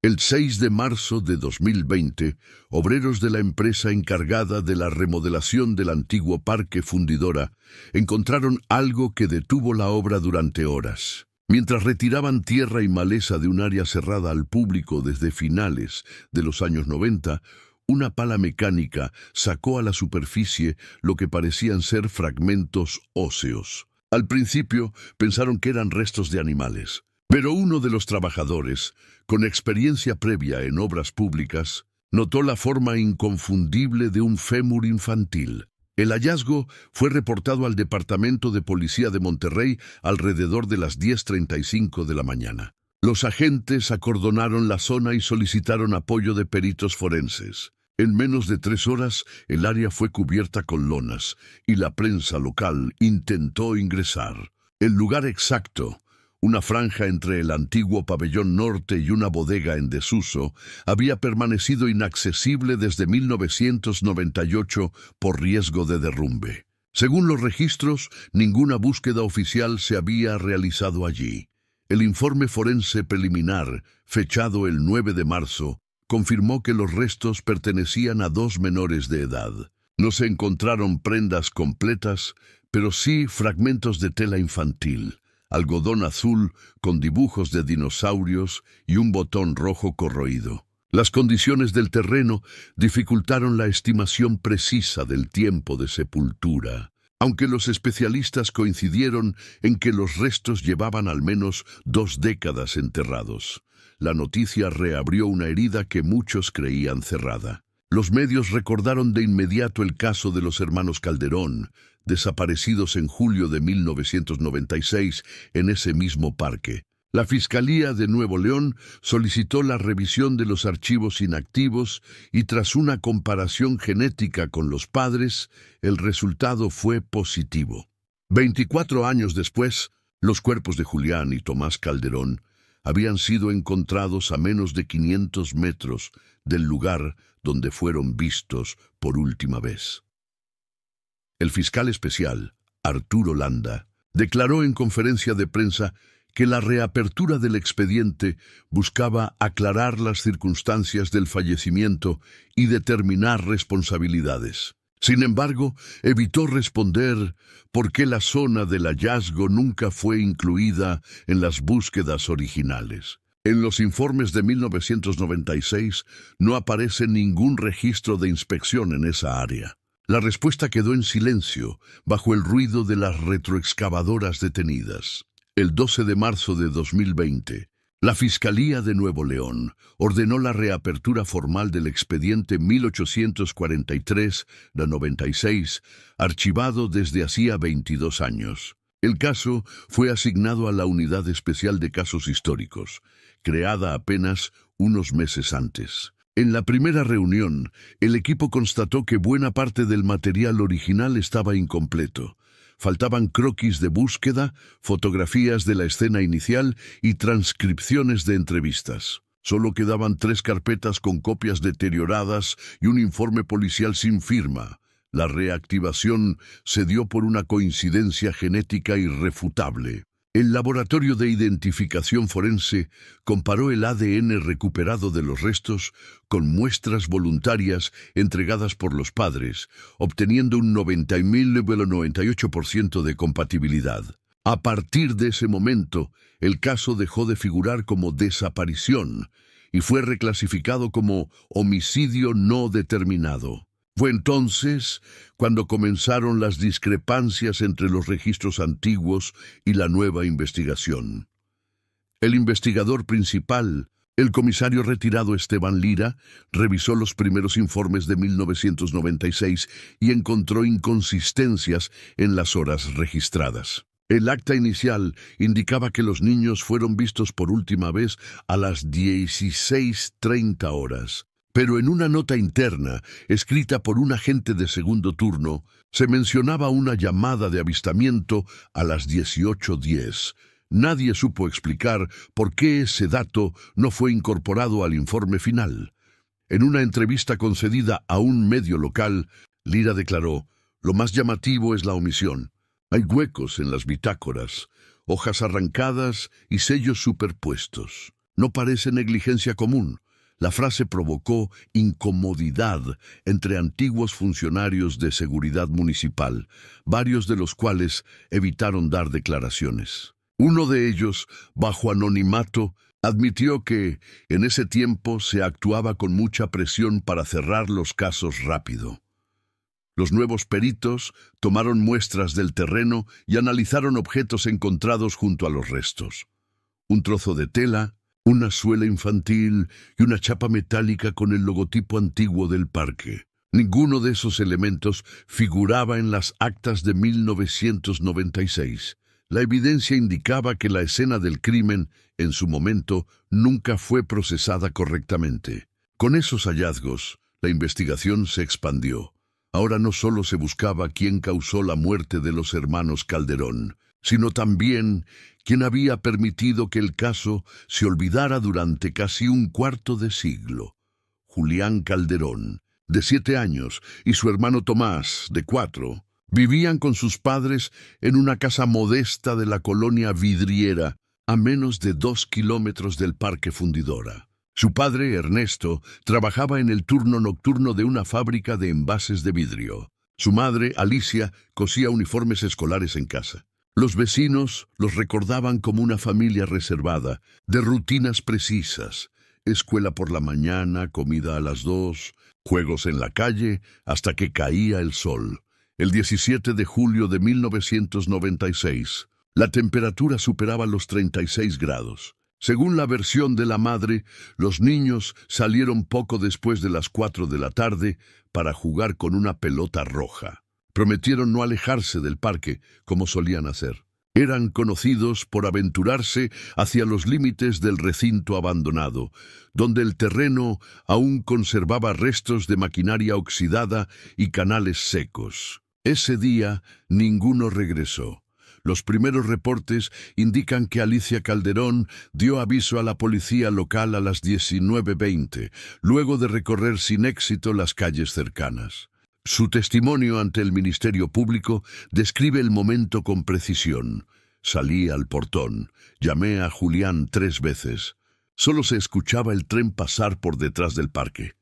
El 6 de marzo de 2020, obreros de la empresa encargada de la remodelación del antiguo Parque Fundidora encontraron algo que detuvo la obra durante horas. Mientras retiraban tierra y maleza de un área cerrada al público desde finales de los años 90, una pala mecánica sacó a la superficie lo que parecían ser fragmentos óseos. Al principio pensaron que eran restos de animales. Pero uno de los trabajadores, con experiencia previa en obras públicas, notó la forma inconfundible de un fémur infantil. El hallazgo fue reportado al Departamento de Policía de Monterrey alrededor de las 10:35 de la mañana. Los agentes acordonaron la zona y solicitaron apoyo de peritos forenses. En menos de 3 horas, el área fue cubierta con lonas y la prensa local intentó ingresar. El lugar exacto, una franja entre el antiguo pabellón norte y una bodega en desuso, había permanecido inaccesible desde 1998 por riesgo de derrumbe. Según los registros, ninguna búsqueda oficial se había realizado allí. El informe forense preliminar, fechado el 9 de marzo, confirmó que los restos pertenecían a 2 menores de edad. No se encontraron prendas completas, pero sí fragmentos de tela infantil, algodón azul con dibujos de dinosaurios y un botón rojo corroído. Las condiciones del terreno dificultaron la estimación precisa del tiempo de sepultura, aunque los especialistas coincidieron en que los restos llevaban al menos 2 décadas enterrados. La noticia reabrió una herida que muchos creían cerrada. Los medios recordaron de inmediato el caso de los hermanos Calderón, desaparecidos en julio de 1996 en ese mismo parque. La Fiscalía de Nuevo León solicitó la revisión de los archivos inactivos y tras una comparación genética con los padres, el resultado fue positivo. 24 años después, los cuerpos de Julián y Tomás Calderón habían sido encontrados a menos de 500 metros del lugar donde fueron vistos por última vez. El fiscal especial, Arturo Landa, declaró en conferencia de prensa que la reapertura del expediente buscaba aclarar las circunstancias del fallecimiento y determinar responsabilidades. Sin embargo, evitó responder por qué la zona del hallazgo nunca fue incluida en las búsquedas originales. En los informes de 1996 no aparece ningún registro de inspección en esa área. La respuesta quedó en silencio, bajo el ruido de las retroexcavadoras detenidas. El 12 de marzo de 2020, la Fiscalía de Nuevo León ordenó la reapertura formal del expediente 1843-96, archivado desde hacía 22 años. El caso fue asignado a la Unidad Especial de Casos Históricos, creada apenas unos meses antes. En la primera reunión, el equipo constató que buena parte del material original estaba incompleto. Faltaban croquis de búsqueda, fotografías de la escena inicial y transcripciones de entrevistas. Solo quedaban 3 carpetas con copias deterioradas y un informe policial sin firma. La reactivación se dio por una coincidencia genética irrefutable. El Laboratorio de Identificación Forense comparó el ADN recuperado de los restos con muestras voluntarias entregadas por los padres, obteniendo un 98% de compatibilidad. A partir de ese momento, el caso dejó de figurar como desaparición y fue reclasificado como homicidio no determinado. Fue entonces cuando comenzaron las discrepancias entre los registros antiguos y la nueva investigación. El investigador principal, el comisario retirado Esteban Lira, revisó los primeros informes de 1996 y encontró inconsistencias en las horas registradas. El acta inicial indicaba que los niños fueron vistos por última vez a las 16:30 horas. Pero en una nota interna, escrita por un agente de segundo turno, se mencionaba una llamada de avistamiento a las 18:10. Nadie supo explicar por qué ese dato no fue incorporado al informe final. En una entrevista concedida a un medio local, Lira declaró: "Lo más llamativo es la omisión. Hay huecos en las bitácoras, hojas arrancadas y sellos superpuestos. No parece negligencia común. La frase provocó incomodidad entre antiguos funcionarios de seguridad municipal, varios de los cuales evitaron dar declaraciones. Uno de ellos, bajo anonimato, admitió que en ese tiempo se actuaba con mucha presión para cerrar los casos rápido. Los nuevos peritos tomaron muestras del terreno y analizaron objetos encontrados junto a los restos. Un trozo de tela, una suela infantil y una chapa metálica con el logotipo antiguo del parque. Ninguno de esos elementos figuraba en las actas de 1996. La evidencia indicaba que la escena del crimen, en su momento, nunca fue procesada correctamente. Con esos hallazgos, la investigación se expandió. Ahora no solo se buscaba quién causó la muerte de los hermanos Calderón, sino también quién había permitido que el caso se olvidara durante casi un cuarto de siglo. Julián Calderón, de 7 años, y su hermano Tomás, de 4, vivían con sus padres en una casa modesta de la colonia Vidriera, a menos de 2 kilómetros del Parque Fundidora. Su padre, Ernesto, trabajaba en el turno nocturno de una fábrica de envases de vidrio. Su madre, Alicia, cosía uniformes escolares en casa. Los vecinos los recordaban como una familia reservada, de rutinas precisas: escuela por la mañana, comida a las 2, juegos en la calle, hasta que caía el sol. El 17 de julio de 1996, la temperatura superaba los 36 grados. Según la versión de la madre, los niños salieron poco después de las 4 de la tarde para jugar con una pelota roja. Prometieron no alejarse del parque, como solían hacer. Eran conocidos por aventurarse hacia los límites del recinto abandonado, donde el terreno aún conservaba restos de maquinaria oxidada y canales secos. Ese día, ninguno regresó. Los primeros reportes indican que Alicia Calderón dio aviso a la policía local a las 19:20, luego de recorrer sin éxito las calles cercanas. Su testimonio ante el Ministerio Público describe el momento con precisión. Salí al portón, llamé a Julián 3 veces. Solo se escuchaba el tren pasar por detrás del parque.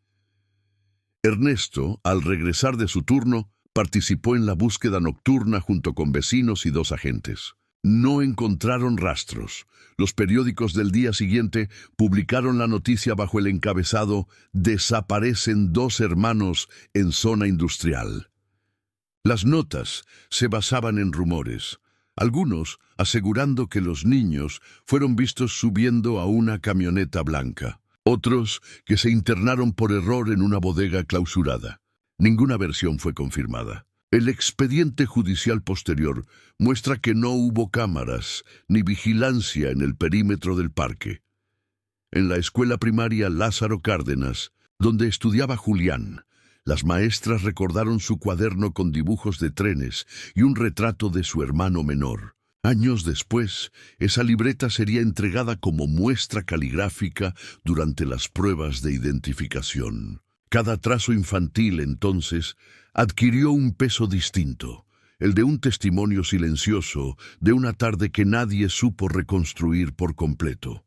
Ernesto, al regresar de su turno, participó en la búsqueda nocturna junto con vecinos y 2 agentes. No encontraron rastros. Los periódicos del día siguiente publicaron la noticia bajo el encabezado «Desaparecen 2 hermanos en zona industrial». Las notas se basaban en rumores, algunos asegurando que los niños fueron vistos subiendo a una camioneta blanca, otros que se internaron por error en una bodega clausurada. Ninguna versión fue confirmada. El expediente judicial posterior muestra que no hubo cámaras ni vigilancia en el perímetro del parque. En la escuela primaria Lázaro Cárdenas, donde estudiaba Julián, las maestras recordaron su cuaderno con dibujos de trenes y un retrato de su hermano menor. Años después, esa libreta sería entregada como muestra caligráfica durante las pruebas de identificación. Cada trazo infantil, entonces, adquirió un peso distinto, el de un testimonio silencioso de una tarde que nadie supo reconstruir por completo.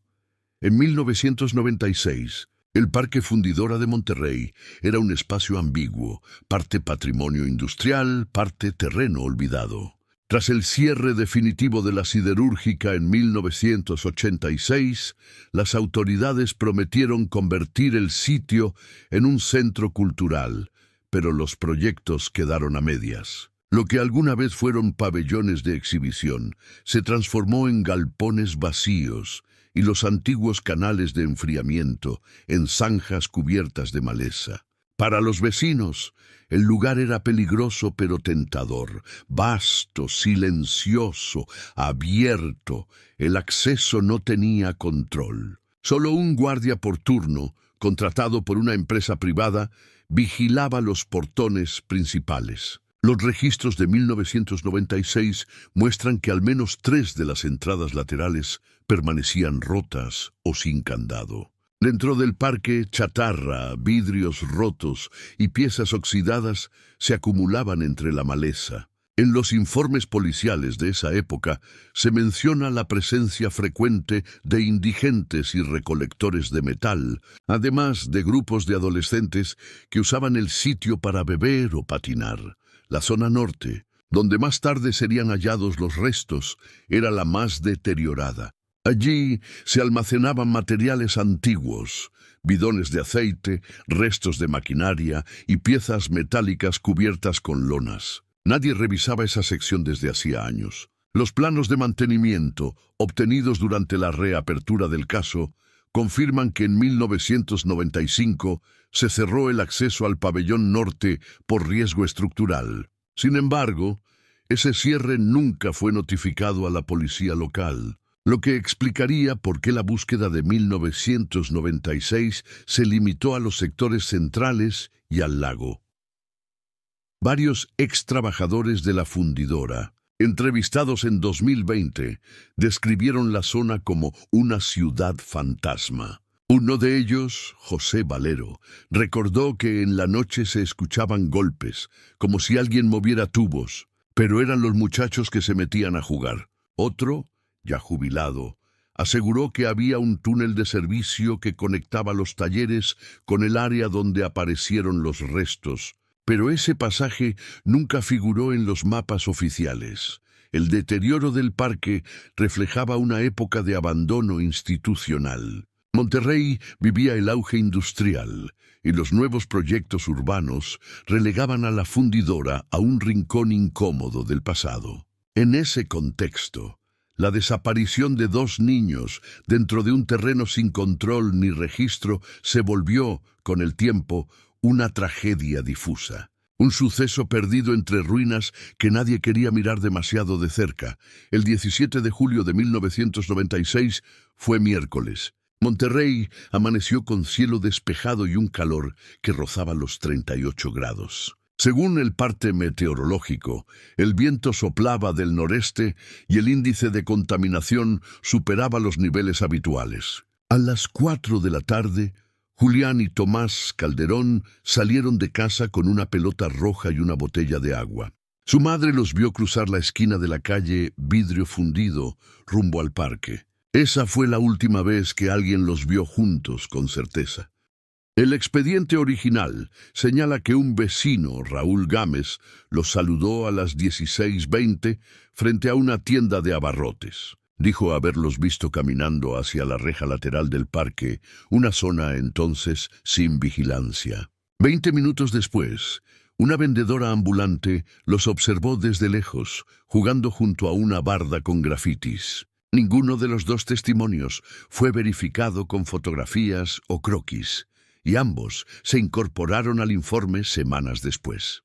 En 1996, el Parque Fundidora de Monterrey era un espacio ambiguo, parte patrimonio industrial, parte terreno olvidado. Tras el cierre definitivo de la siderúrgica en 1986, las autoridades prometieron convertir el sitio en un centro cultural, pero los proyectos quedaron a medias. Lo que alguna vez fueron pabellones de exhibición se transformó en galpones vacíos y los antiguos canales de enfriamiento en zanjas cubiertas de maleza. Para los vecinos, el lugar era peligroso pero tentador, vasto, silencioso, abierto. El acceso no tenía control. Solo un guardia por turno, contratado por una empresa privada, vigilaba los portones principales. Los registros de 1996 muestran que al menos 3 de las entradas laterales permanecían rotas o sin candado. Dentro del parque, chatarra, vidrios rotos y piezas oxidadas se acumulaban entre la maleza. En los informes policiales de esa época se menciona la presencia frecuente de indigentes y recolectores de metal, además de grupos de adolescentes que usaban el sitio para beber o patinar. La zona norte, donde más tarde serían hallados los restos, era la más deteriorada. Allí se almacenaban materiales antiguos, bidones de aceite, restos de maquinaria y piezas metálicas cubiertas con lonas. Nadie revisaba esa sección desde hacía años. Los planos de mantenimiento, obtenidos durante la reapertura del caso, confirman que en 1995 se cerró el acceso al pabellón norte por riesgo estructural. Sin embargo, ese cierre nunca fue notificado a la policía local, lo que explicaría por qué la búsqueda de 1996 se limitó a los sectores centrales y al lago. Varios ex trabajadores de la fundidora, entrevistados en 2020, describieron la zona como una ciudad fantasma. Uno de ellos, José Valero, recordó que en la noche se escuchaban golpes, como si alguien moviera tubos, pero eran los muchachos que se metían a jugar. Otro, ya jubilado, aseguró que había un túnel de servicio que conectaba los talleres con el área donde aparecieron los restos, pero ese pasaje nunca figuró en los mapas oficiales. El deterioro del parque reflejaba una época de abandono institucional. Monterrey vivía el auge industrial y los nuevos proyectos urbanos relegaban a la fundidora a un rincón incómodo del pasado. En ese contexto, la desaparición de 2 niños dentro de un terreno sin control ni registro se volvió, con el tiempo, una tragedia difusa. Un suceso perdido entre ruinas que nadie quería mirar demasiado de cerca. El 17 de julio de 1996 fue miércoles. Monterrey amaneció con cielo despejado y un calor que rozaba los 38 grados. Según el parte meteorológico, el viento soplaba del noreste y el índice de contaminación superaba los niveles habituales. A las 4 de la tarde, Julián y Tomás Calderón salieron de casa con una pelota roja y una botella de agua. Su madre los vio cruzar la esquina de la calle Vidrio Fundido rumbo al parque. Esa fue la última vez que alguien los vio juntos, con certeza. El expediente original señala que un vecino, Raúl Gámez, los saludó a las 16:20 frente a una tienda de abarrotes. Dijo haberlos visto caminando hacia la reja lateral del parque, una zona entonces sin vigilancia. 20 minutos después, una vendedora ambulante los observó desde lejos, jugando junto a una barda con grafitis. Ninguno de los 2 testimonios fue verificado con fotografías o croquis, y ambos se incorporaron al informe semanas después.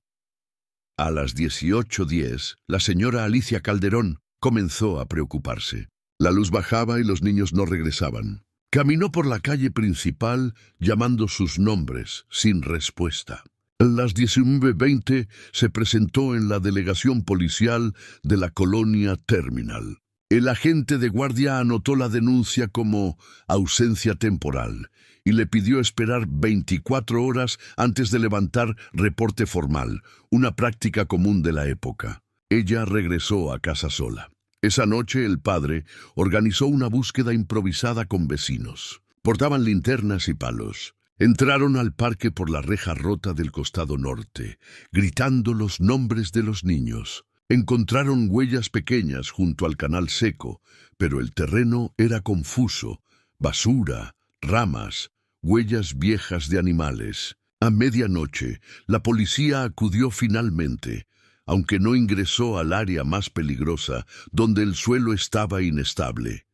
A las 18:10, la señora Alicia Calderón comenzó a preocuparse. La luz bajaba y los niños no regresaban. Caminó por la calle principal llamando sus nombres, sin respuesta. A las 19:20 se presentó en la delegación policial de la colonia Terminal. El agente de guardia anotó la denuncia como ausencia temporal y le pidió esperar 24 horas antes de levantar reporte formal, una práctica común de la época. Ella regresó a casa sola. Esa noche el padre organizó una búsqueda improvisada con vecinos. Portaban linternas y palos. Entraron al parque por la reja rota del costado norte, gritando los nombres de los niños. Encontraron huellas pequeñas junto al canal seco, pero el terreno era confuso. Basura, ramas, huellas viejas de animales. A medianoche, la policía acudió finalmente, aunque no ingresó al área más peligrosa, donde el suelo estaba inestable.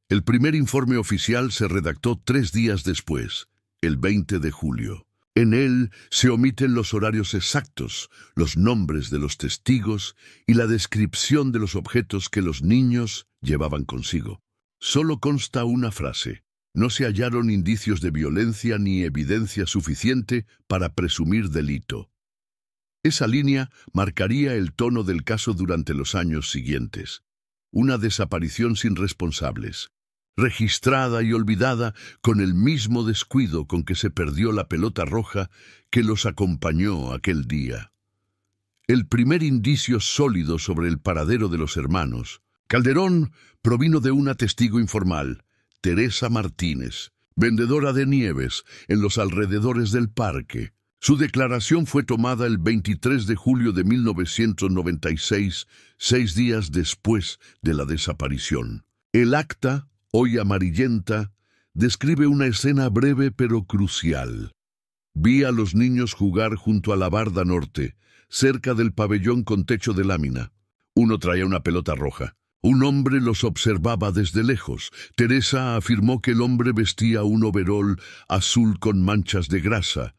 El primer informe oficial se redactó 3 días después, el 20 de julio. En él se omiten los horarios exactos, los nombres de los testigos y la descripción de los objetos que los niños llevaban consigo. Solo consta una frase: no se hallaron indicios de violencia ni evidencia suficiente para presumir delito. Esa línea marcaría el tono del caso durante los años siguientes. Una desaparición sin responsables, registrada y olvidada con el mismo descuido con que se perdió la pelota roja que los acompañó aquel día. el primer indicio sólido sobre el paradero de los hermanos, Calderón provino de una testigo informal, Teresa Martínez, vendedora de nieves en los alrededores del parque. Su declaración fue tomada el 23 de julio de 1996, 6 días después de la desaparición. El acta, hoy amarillenta, describe una escena breve pero crucial. Vi a los niños jugar junto a la barda norte, cerca del pabellón con techo de lámina. Uno traía una pelota roja. Un hombre los observaba desde lejos. Teresa afirmó que el hombre vestía un overol azul con manchas de grasa,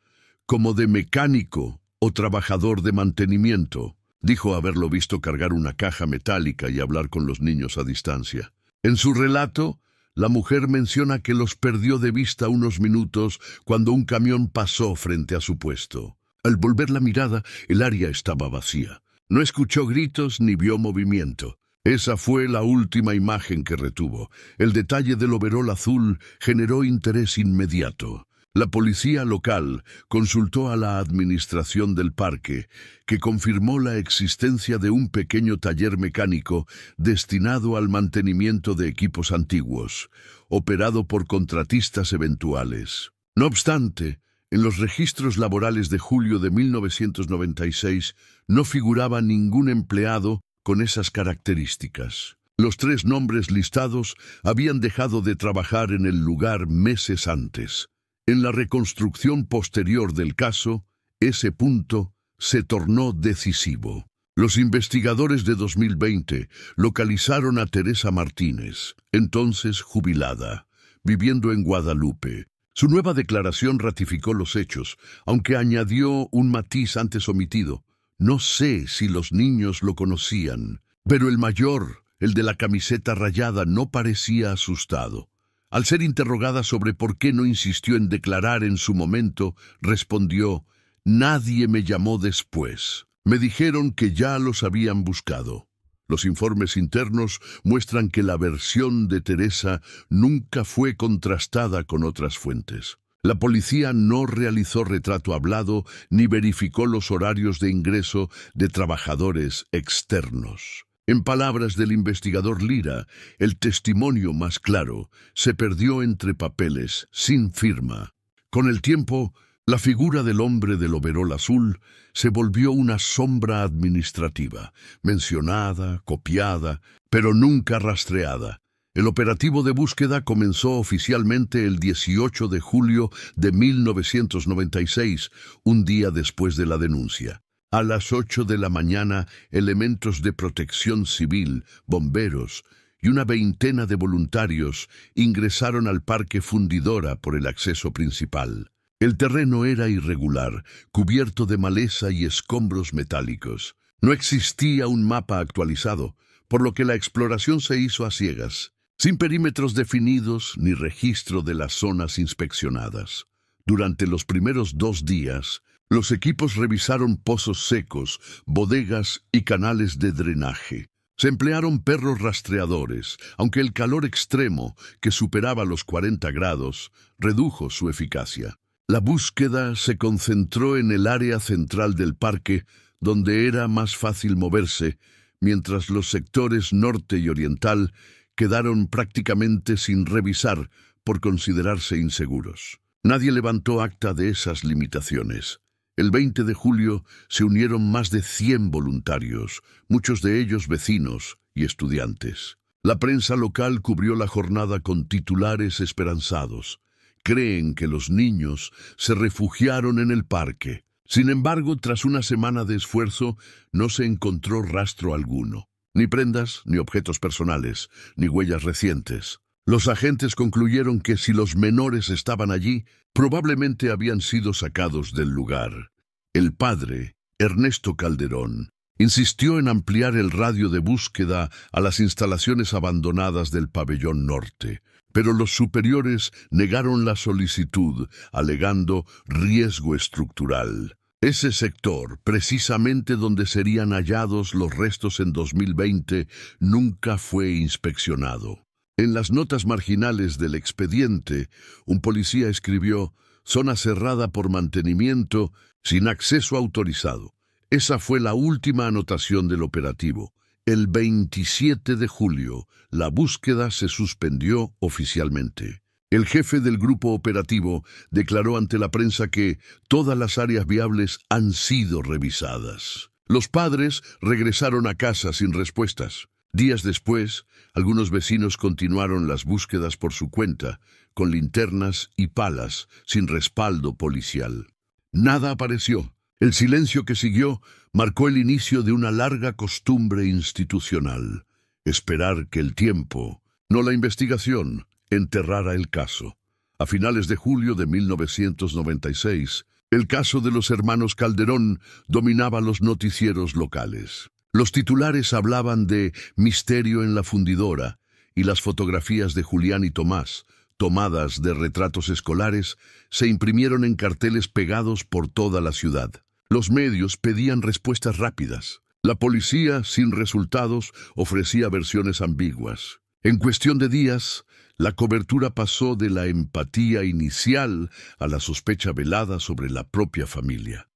como de mecánico o trabajador de mantenimiento. Dijo haberlo visto cargar una caja metálica y hablar con los niños a distancia. En su relato, la mujer menciona que los perdió de vista unos minutos cuando un camión pasó frente a su puesto. Al volver la mirada, el área estaba vacía. No escuchó gritos ni vio movimiento. Esa fue la última imagen que retuvo. El detalle del overol azul generó interés inmediato. La policía local consultó a la administración del parque, que confirmó la existencia de un pequeño taller mecánico destinado al mantenimiento de equipos antiguos, operado por contratistas eventuales. No obstante, en los registros laborales de julio de 1996 no figuraba ningún empleado con esas características. Los 3 nombres listados habían dejado de trabajar en el lugar meses antes. En la reconstrucción posterior del caso, ese punto se tornó decisivo. Los investigadores de 2020 localizaron a Teresa Martínez, entonces jubilada, viviendo en Guadalupe. Su nueva declaración ratificó los hechos, aunque añadió un matiz antes omitido. No sé si los niños lo conocían, pero el mayor, el de la camiseta rayada, no parecía asustado. Al ser interrogada sobre por qué no insistió en declarar en su momento, respondió: «Nadie me llamó después. Me dijeron que ya los habían buscado». Los informes internos muestran que la versión de Teresa nunca fue contrastada con otras fuentes. La policía no realizó retrato hablado ni verificó los horarios de ingreso de trabajadores externos. En palabras del investigador Lira, el testimonio más claro se perdió entre papeles, sin firma. Con el tiempo, la figura del hombre del overol azul se volvió una sombra administrativa, mencionada, copiada, pero nunca rastreada. El operativo de búsqueda comenzó oficialmente el 18 de julio de 1996, un día después de la denuncia. A las 8 de la mañana, elementos de protección civil, bomberos y una veintena de voluntarios ingresaron al Parque Fundidora por el acceso principal. El terreno era irregular, cubierto de maleza y escombros metálicos. No existía un mapa actualizado, por lo que la exploración se hizo a ciegas, sin perímetros definidos ni registro de las zonas inspeccionadas. Durante los primeros 2 días, los equipos revisaron pozos secos, bodegas y canales de drenaje. Se emplearon perros rastreadores, aunque el calor extremo, que superaba los 40 grados, redujo su eficacia. La búsqueda se concentró en el área central del parque, donde era más fácil moverse, mientras los sectores norte y oriental quedaron prácticamente sin revisar por considerarse inseguros. Nadie levantó acta de esas limitaciones. El 20 de julio se unieron más de 100 voluntarios, muchos de ellos vecinos y estudiantes. La prensa local cubrió la jornada con titulares esperanzados. Creen que los niños se refugiaron en el parque. Sin embargo, tras una semana de esfuerzo, no se encontró rastro alguno. Ni prendas, ni objetos personales, ni huellas recientes. Los agentes concluyeron que si los menores estaban allí, probablemente habían sido sacados del lugar. El padre, Ernesto Calderón, insistió en ampliar el radio de búsqueda a las instalaciones abandonadas del pabellón norte, pero los superiores negaron la solicitud, alegando riesgo estructural. Ese sector, precisamente donde serían hallados los restos en 2020, nunca fue inspeccionado. En las notas marginales del expediente, un policía escribió: «Zona cerrada por mantenimiento, sin acceso autorizado. Esa fue la última anotación del operativo. El 27 de julio, la búsqueda se suspendió oficialmente. El jefe del grupo operativo declaró ante la prensa que todas las áreas viables han sido revisadas. Los padres regresaron a casa sin respuestas. Días después, algunos vecinos continuaron las búsquedas por su cuenta, con linternas y palas, sin respaldo policial. Nada apareció. El silencio que siguió marcó el inicio de una larga costumbre institucional: esperar que el tiempo, no la investigación, enterrara el caso. A finales de julio de 1996, el caso de los hermanos Calderón dominaba los noticieros locales. Los titulares hablaban de misterio en la fundidora, y las fotografías de Julián y Tomás, tomadas de retratos escolares, se imprimieron en carteles pegados por toda la ciudad. Los medios pedían respuestas rápidas. La policía, sin resultados, ofrecía versiones ambiguas. En cuestión de días, la cobertura pasó de la empatía inicial a la sospecha velada sobre la propia familia.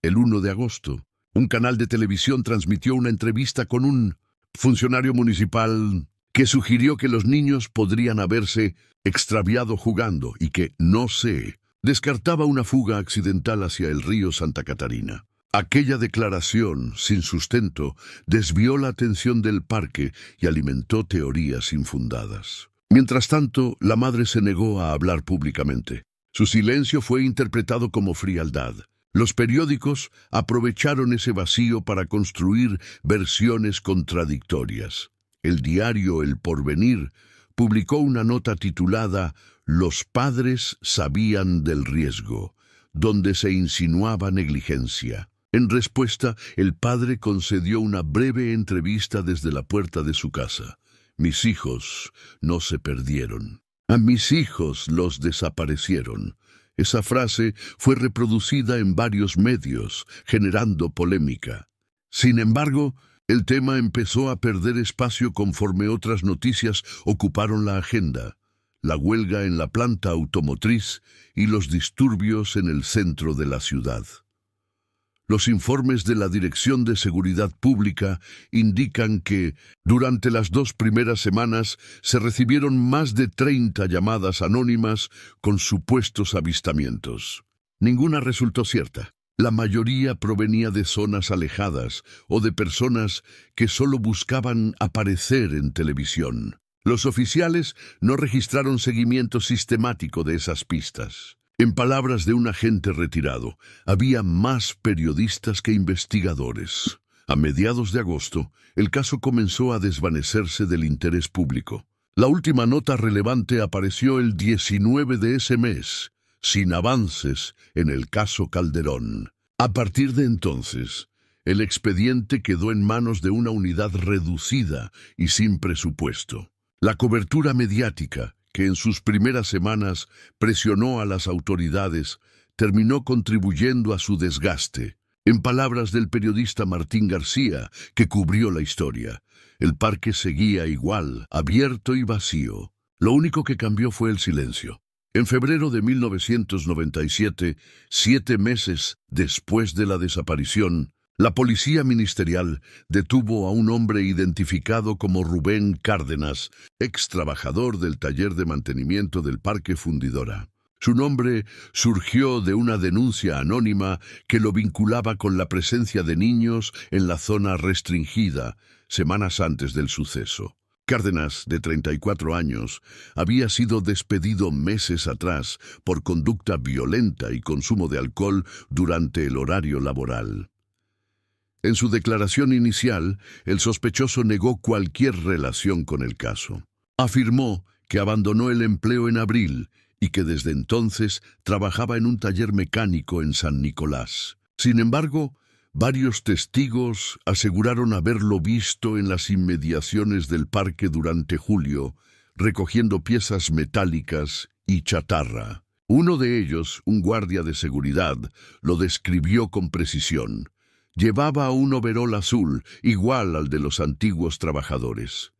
El 1 de agosto, un canal de televisión transmitió una entrevista con un funcionario municipal que sugirió que los niños podrían haberse extraviado jugando y que, no sé, descartaba una fuga accidental hacia el río Santa Catarina. Aquella declaración, sin sustento, desvió la atención del parque y alimentó teorías infundadas. Mientras tanto, la madre se negó a hablar públicamente. Su silencio fue interpretado como frialdad. Los periódicos aprovecharon ese vacío para construir versiones contradictorias. El diario El Porvenir publicó una nota titulada «Los padres sabían del riesgo», donde se insinuaba negligencia. En respuesta, el padre concedió una breve entrevista desde la puerta de su casa. «Mis hijos no se perdieron. A mis hijos los desaparecieron». Esa frase fue reproducida en varios medios, generando polémica. Sin embargo, el tema empezó a perder espacio conforme otras noticias ocuparon la agenda: la huelga en la planta automotriz y los disturbios en el centro de la ciudad. Los informes de la Dirección de Seguridad Pública indican que, durante las 2 primeras semanas, se recibieron más de 30 llamadas anónimas con supuestos avistamientos. Ninguna resultó cierta. La mayoría provenía de zonas alejadas o de personas que solo buscaban aparecer en televisión. Los oficiales no registraron seguimiento sistemático de esas pistas. En palabras de un agente retirado, había más periodistas que investigadores. A mediados de agosto, el caso comenzó a desvanecerse del interés público. La última nota relevante apareció el 19 de ese mes, sin avances en el caso Calderón. A partir de entonces, el expediente quedó en manos de una unidad reducida y sin presupuesto. La cobertura mediática, que en sus primeras semanas presionó a las autoridades, terminó contribuyendo a su desgaste. En palabras del periodista Martín García, que cubrió la historia, el parque seguía igual, abierto y vacío. Lo único que cambió fue el silencio. En febrero de 1997, 7 meses después de la desaparición, la policía ministerial detuvo a un hombre identificado como Rubén Cárdenas, ex trabajador del taller de mantenimiento del Parque Fundidora. Su nombre surgió de una denuncia anónima que lo vinculaba con la presencia de niños en la zona restringida, semanas antes del suceso. Cárdenas, de 34 años, había sido despedido meses atrás por conducta violenta y consumo de alcohol durante el horario laboral. En su declaración inicial, el sospechoso negó cualquier relación con el caso. Afirmó que abandonó el empleo en abril y que desde entonces trabajaba en un taller mecánico en San Nicolás. Sin embargo, varios testigos aseguraron haberlo visto en las inmediaciones del parque durante julio, recogiendo piezas metálicas y chatarra. Uno de ellos, un guardia de seguridad, lo describió con precisión. Llevaba un overol azul, igual al de los antiguos trabajadores.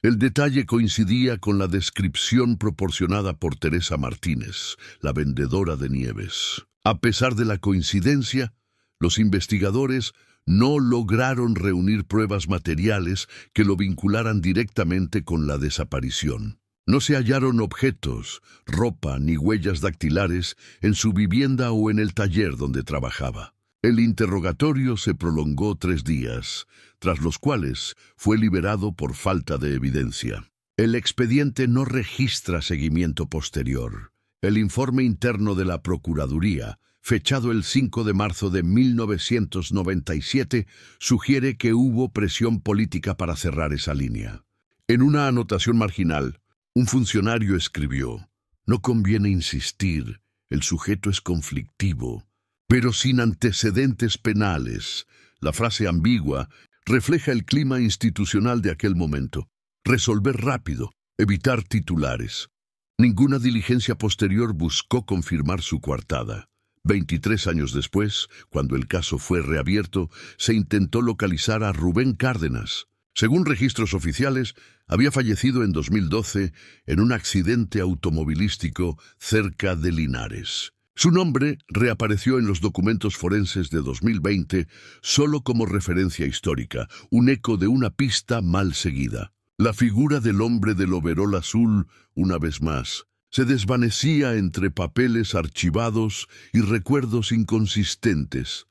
El detalle coincidía con la descripción proporcionada por Teresa Martínez, la vendedora de nieves. A pesar de la coincidencia, Los investigadores no lograron reunir pruebas materiales que lo vincularan directamente con la desaparición. No se hallaron objetos, ropa ni huellas dactilares en su vivienda o en el taller donde trabajaba. El interrogatorio se prolongó 3 días, tras los cuales fue liberado por falta de evidencia. El expediente no registra seguimiento posterior. El informe interno de la Procuraduría, fechado el 5 de marzo de 1997, sugiere que hubo presión política para cerrar esa línea. En una anotación marginal, un funcionario escribió: «No conviene insistir, el sujeto es conflictivo, pero sin antecedentes penales». La frase ambigua refleja el clima institucional de aquel momento. Resolver rápido, evitar titulares. Ninguna diligencia posterior buscó confirmar su coartada. 23 años después, cuando el caso fue reabierto, se intentó localizar a Rubén Cárdenas. Según registros oficiales, había fallecido en 2012 en un accidente automovilístico cerca de Linares. Su nombre reapareció en los documentos forenses de 2020 solo como referencia histórica, un eco de una pista mal seguida. La figura del hombre del overol azul, una vez más, se desvanecía entre papeles archivados y recuerdos inconsistentes.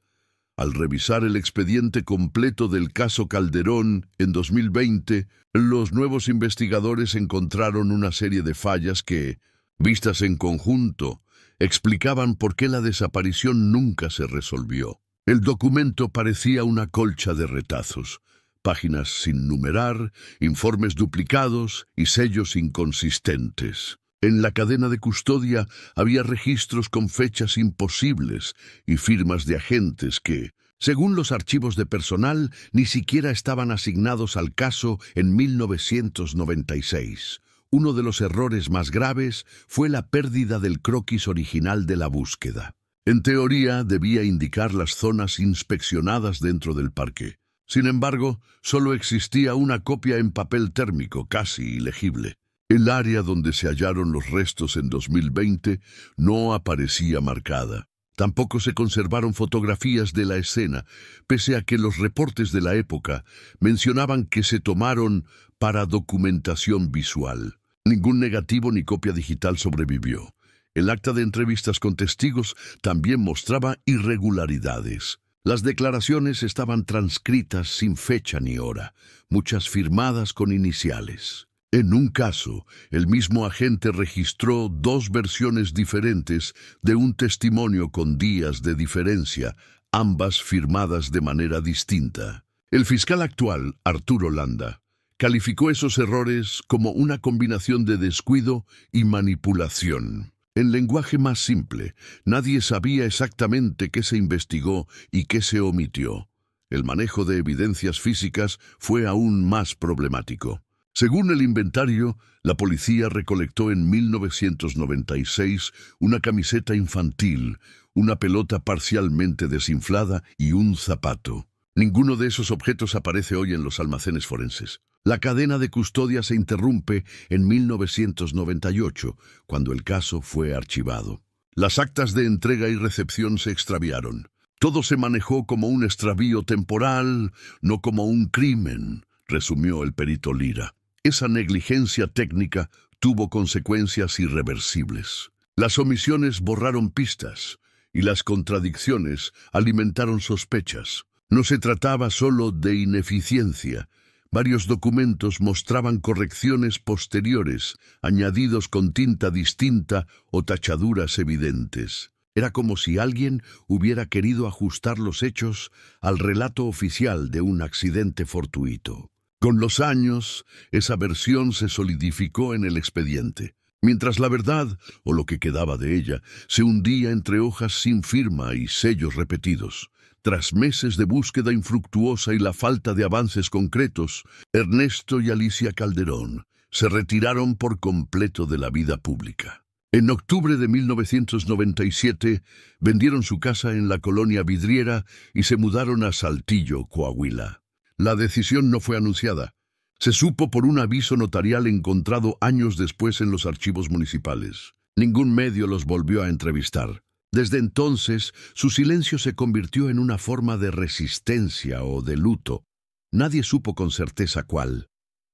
Al revisar el expediente completo del caso Calderón en 2020, los nuevos investigadores encontraron una serie de fallas que, vistas en conjunto, explicaban por qué la desaparición nunca se resolvió. El documento parecía una colcha de retazos, páginas sin numerar, informes duplicados y sellos inconsistentes. En la cadena de custodia había registros con fechas imposibles y firmas de agentes que, según los archivos de personal, ni siquiera estaban asignados al caso en 1996. Uno de los errores más graves fue la pérdida del croquis original de la búsqueda. En teoría, debía indicar las zonas inspeccionadas dentro del parque. Sin embargo, solo existía una copia en papel térmico, casi ilegible. El área donde se hallaron los restos en 2020 no aparecía marcada. Tampoco se conservaron fotografías de la escena, pese a que los reportes de la época mencionaban que se tomaron para documentación visual. Ningún negativo ni copia digital sobrevivió. El acta de entrevistas con testigos también mostraba irregularidades. Las declaraciones estaban transcritas sin fecha ni hora, muchas firmadas con iniciales. En un caso, el mismo agente registró 2 versiones diferentes de un testimonio con días de diferencia, ambas firmadas de manera distinta. El fiscal actual, Arturo Landa, calificó esos errores como una combinación de descuido y manipulación. En lenguaje más simple, nadie sabía exactamente qué se investigó y qué se omitió. El manejo de evidencias físicas fue aún más problemático. Según el inventario, la policía recolectó en 1996 una camiseta infantil, una pelota parcialmente desinflada y un zapato. Ninguno de esos objetos aparece hoy en los almacenes forenses. La cadena de custodia se interrumpe en 1998, cuando el caso fue archivado. Las actas de entrega y recepción se extraviaron. Todo se manejó como un extravío temporal, no como un crimen, resumió el perito Lira. Esa negligencia técnica tuvo consecuencias irreversibles. Las omisiones borraron pistas y las contradicciones alimentaron sospechas. No se trataba solo de ineficiencia. Varios documentos mostraban correcciones posteriores, añadidos con tinta distinta o tachaduras evidentes. Era como si alguien hubiera querido ajustar los hechos al relato oficial de un accidente fortuito. Con los años, esa versión se solidificó en el expediente, mientras la verdad, o lo que quedaba de ella, se hundía entre hojas sin firma y sellos repetidos. Tras meses de búsqueda infructuosa y la falta de avances concretos, Ernesto y Alicia Calderón se retiraron por completo de la vida pública. En octubre de 1997, vendieron su casa en la colonia Vidriera y se mudaron a Saltillo, Coahuila. La decisión no fue anunciada. Se supo por un aviso notarial encontrado años después en los archivos municipales. Ningún medio los volvió a entrevistar. Desde entonces, su silencio se convirtió en una forma de resistencia o de luto. Nadie supo con certeza cuál.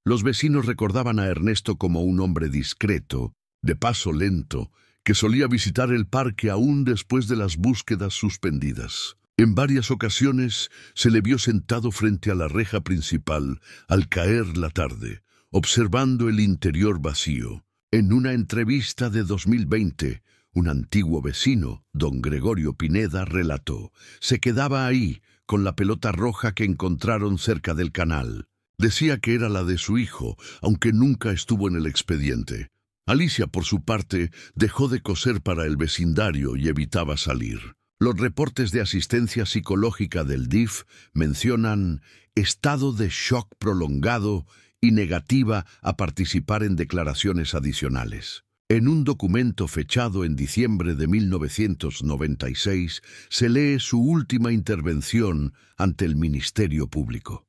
Los vecinos recordaban a Ernesto como un hombre discreto, de paso lento, que solía visitar el parque aún después de las búsquedas suspendidas. En varias ocasiones se le vio sentado frente a la reja principal al caer la tarde, observando el interior vacío. En una entrevista de 2020, un antiguo vecino, don Gregorio Pineda, relató: se quedaba ahí, con la pelota roja que encontraron cerca del canal. Decía que era la de su hijo, aunque nunca estuvo en el expediente. Alicia, por su parte, dejó de coser para el vecindario y evitaba salir. Los reportes de asistencia psicológica del DIF mencionan estado de shock prolongado y negativa a participar en declaraciones adicionales. En un documento fechado en diciembre de 1996 se lee su última intervención ante el Ministerio Público.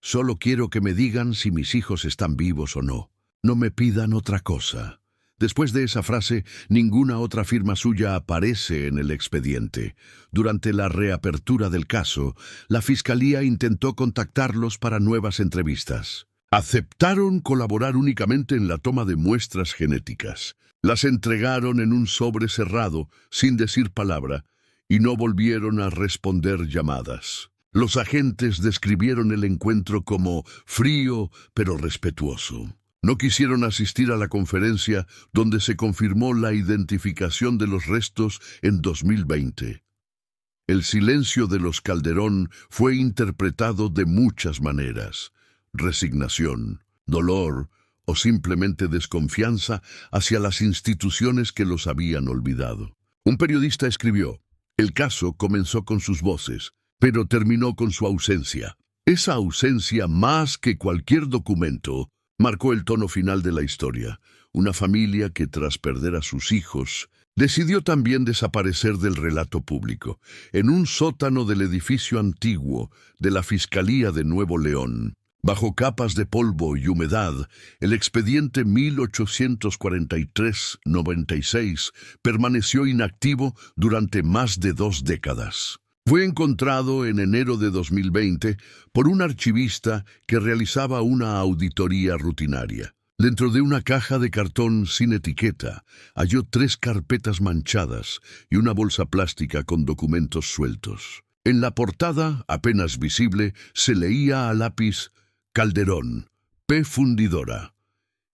Solo quiero que me digan si mis hijos están vivos o no. No me pidan otra cosa. Después de esa frase, ninguna otra firma suya aparece en el expediente. Durante la reapertura del caso, la Fiscalía intentó contactarlos para nuevas entrevistas. Aceptaron colaborar únicamente en la toma de muestras genéticas. Las entregaron en un sobre cerrado, sin decir palabra, y no volvieron a responder llamadas. Los agentes describieron el encuentro como frío pero respetuoso. No quisieron asistir a la conferencia donde se confirmó la identificación de los restos en 2020. El silencio de los Calderón fue interpretado de muchas maneras: resignación, dolor o simplemente desconfianza hacia las instituciones que los habían olvidado. Un periodista escribió: el caso comenzó con sus voces, pero terminó con su ausencia. Esa ausencia, más que cualquier documento, marcó el tono final de la historia. Una familia que, tras perder a sus hijos, decidió también desaparecer del relato público. En un sótano del edificio antiguo de la Fiscalía de Nuevo León, bajo capas de polvo y humedad, el expediente 1843-96 permaneció inactivo durante más de 2 décadas. Fue encontrado en enero de 2020 por un archivista que realizaba una auditoría rutinaria. Dentro de una caja de cartón sin etiqueta, halló 3 carpetas manchadas y una bolsa plástica con documentos sueltos. En la portada, apenas visible, se leía a lápiz: Calderón, P. Fundidora.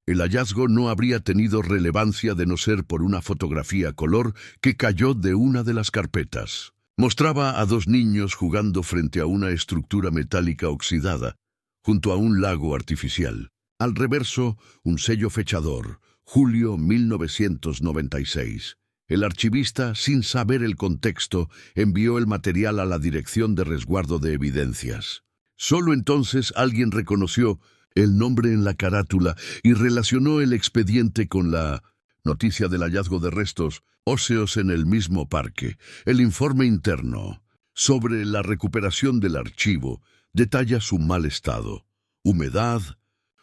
El hallazgo no habría tenido relevancia de no ser por una fotografía a color que cayó de una de las carpetas. Mostraba a 2 niños jugando frente a una estructura metálica oxidada, junto a un lago artificial. Al reverso, un sello fechador: julio 1996. El archivista, sin saber el contexto, envió el material a la Dirección de Resguardo de Evidencias. Solo entonces alguien reconoció el nombre en la carátula y relacionó el expediente con la noticia del hallazgo de restos óseos en el mismo parque. El informe interno sobre la recuperación del archivo detalla su mal estado: humedad,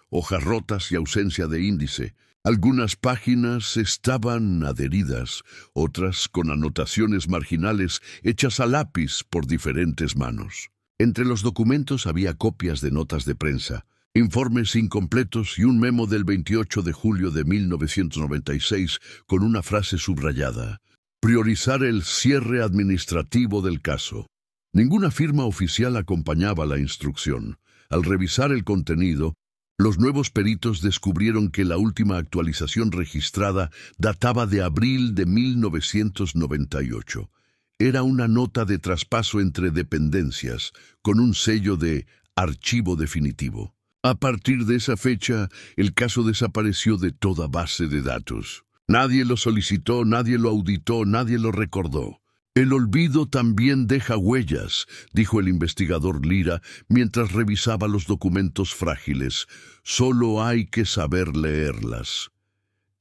hojas rotas y ausencia de índice. Algunas páginas estaban adheridas, otras con anotaciones marginales hechas a lápiz por diferentes manos. Entre los documentos había copias de notas de prensa, informes incompletos y un memo del 28 de julio de 1996 con una frase subrayada: priorizar el cierre administrativo del caso. Ninguna firma oficial acompañaba la instrucción. Al revisar el contenido, los nuevos peritos descubrieron que la última actualización registrada databa de abril de 1998. Era una nota de traspaso entre dependencias, con un sello de archivo definitivo. A partir de esa fecha, el caso desapareció de toda base de datos. Nadie lo solicitó, nadie lo auditó, nadie lo recordó. El olvido también deja huellas, dijo el investigador Lira mientras revisaba los documentos frágiles. Solo hay que saber leerlas.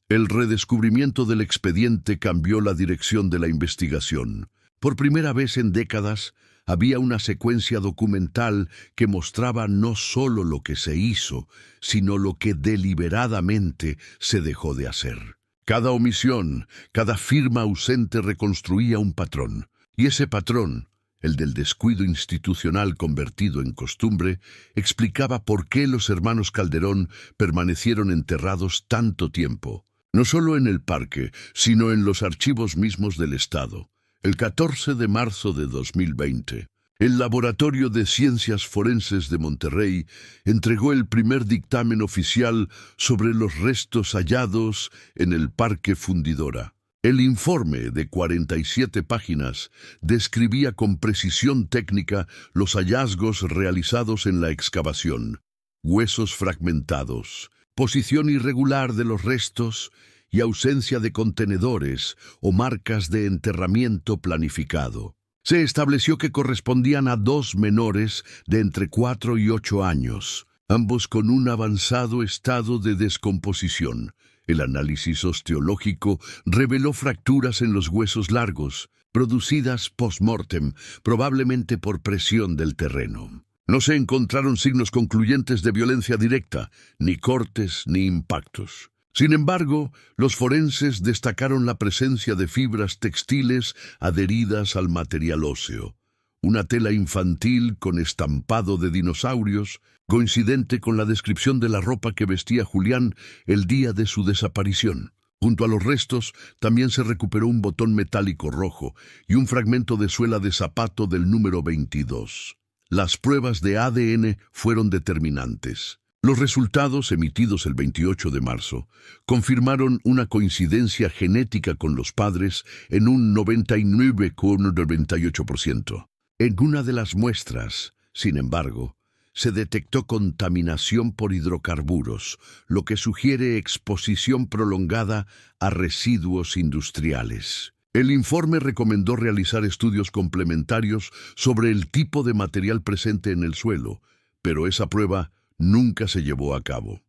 El redescubrimiento del expediente cambió la dirección de la investigación. Por primera vez en décadas, había una secuencia documental que mostraba no solo lo que se hizo, sino lo que deliberadamente se dejó de hacer. Cada omisión, cada firma ausente reconstruía un patrón. Y ese patrón, el del descuido institucional convertido en costumbre, explicaba por qué los hermanos Calderón permanecieron enterrados tanto tiempo. No solo en el parque, sino en los archivos mismos del Estado. El 14 de marzo de 2020, el Laboratorio de Ciencias Forenses de Monterrey entregó el primer dictamen oficial sobre los restos hallados en el Parque Fundidora. El informe, de 47 páginas, describía con precisión técnica los hallazgos realizados en la excavación: huesos fragmentados, posición irregular de los restos y ausencia de contenedores o marcas de enterramiento planificado. Se estableció que correspondían a 2 menores de entre 4 y 8 años, ambos con un avanzado estado de descomposición. El análisis osteológico reveló fracturas en los huesos largos, producidas post-mortem, probablemente por presión del terreno. No se encontraron signos concluyentes de violencia directa, ni cortes ni impactos. Sin embargo, los forenses destacaron la presencia de fibras textiles adheridas al material óseo. Una tela infantil con estampado de dinosaurios, coincidente con la descripción de la ropa que vestía Julián el día de su desaparición. Junto a los restos también se recuperó un botón metálico rojo y un fragmento de suela de zapato del número 22. Las pruebas de ADN fueron determinantes. Los resultados, emitidos el 28 de marzo, confirmaron una coincidencia genética con los padres en un 99,98%. En una de las muestras, sin embargo, se detectó contaminación por hidrocarburos, lo que sugiere exposición prolongada a residuos industriales. El informe recomendó realizar estudios complementarios sobre el tipo de material presente en el suelo, pero esa prueba nunca se llevó a cabo.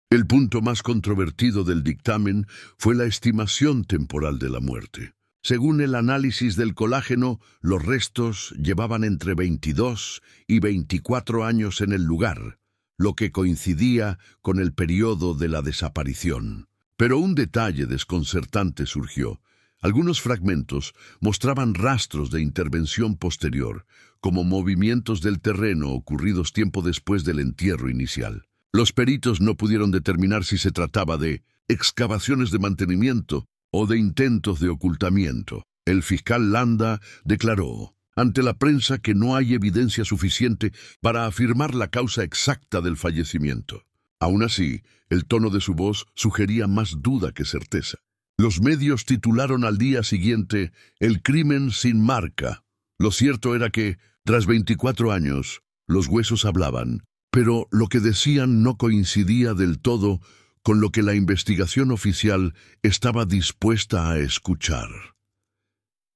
El punto más controvertido del dictamen fue la estimación temporal de la muerte. Según el análisis del colágeno, los restos llevaban entre 22 y 24 años en el lugar, lo que coincidía con el periodo de la desaparición. Pero un detalle desconcertante surgió. Algunos fragmentos mostraban rastros de intervención posterior, como movimientos del terreno ocurridos tiempo después del entierro inicial. Los peritos no pudieron determinar si se trataba de excavaciones de mantenimiento o de intentos de ocultamiento. El fiscal Landa declaró ante la prensa que no hay evidencia suficiente para afirmar la causa exacta del fallecimiento. Aún así, el tono de su voz sugería más duda que certeza. Los medios titularon al día siguiente "El crimen sin marca". Lo cierto era que, tras 24 años, los huesos hablaban, pero lo que decían no coincidía del todo con lo que la investigación oficial estaba dispuesta a escuchar.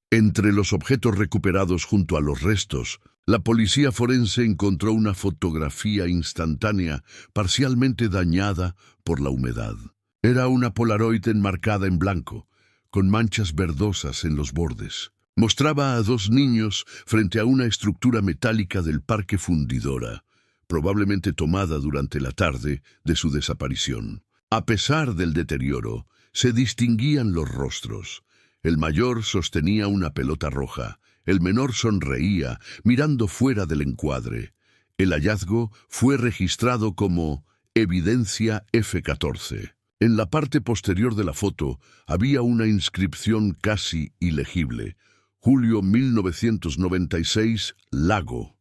Entre los objetos recuperados junto a los restos, la policía forense encontró una fotografía instantánea parcialmente dañada por la humedad. Era una Polaroid enmarcada en blanco, con manchas verdosas en los bordes. Mostraba a 2 niños frente a una estructura metálica del Parque Fundidora, probablemente tomada durante la tarde de su desaparición. A pesar del deterioro, se distinguían los rostros. El mayor sostenía una pelota roja, el menor sonreía, mirando fuera del encuadre. El hallazgo fue registrado como evidencia F14. En la parte posterior de la foto había una inscripción casi ilegible: Julio 1996, Lago.